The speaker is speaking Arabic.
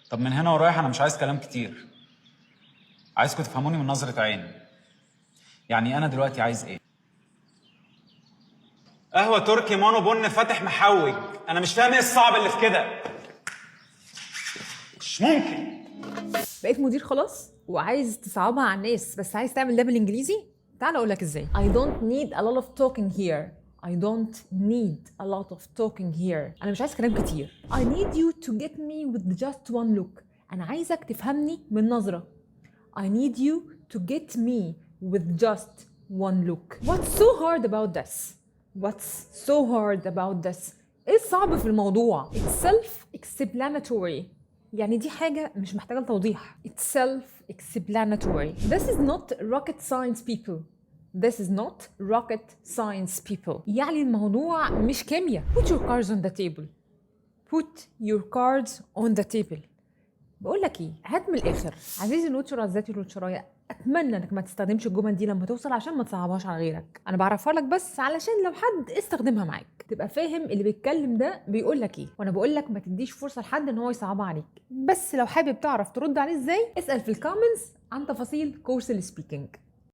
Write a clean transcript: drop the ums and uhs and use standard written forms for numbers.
طب من هنا ورايح انا مش عايز كلام كتير، عايزكم تفهموني من نظرة عين. يعني انا دلوقتي عايز ايه؟ قهوة تركي مانو بن فاتح محوج. انا مش فاهم ايه الصعب اللي في كده. مش ممكن. بقيت مدير خلاص وعايز تصعبها على الناس، بس عايز تعمل ده بالانجليزي؟ تعال اقول لك ازاي. I don't need a lot of talking here. I don't need a lot of talking here. انا مش عايز كلام كتير. I need you to get me with just one look. انا عايزك تفهمني من نظرة. I need you to get me with just one look. What's so hard about this? What's so hard about this? ايه الصعب في الموضوع؟ It's self-explanatory. يعني دي حاجة مش محتاجة توضيح. It's self-explanatory. This is not rocket science people. This is not rocket science people. يعني الموضوع مش كيمياء. Put your cards on the table. Put your cards on the table. بقول لك ايه، هات من الاخر. عزيزي الوتشر، عزيزتي الوتشرايه، اتمنى انك ما تستخدمش الجمل دي لما توصل عشان ما تصعبهاش على غيرك. انا بعرفها لك بس علشان لو حد استخدمها معاك تبقى فاهم اللي بيتكلم ده بيقول لك ايه. وانا بقول لك ما تديش فرصه لحد ان هو يصعبها عليك، بس لو حابب تعرف ترد عليه ازاي اسال في الكومنتس عن تفاصيل كورس السبيكينج.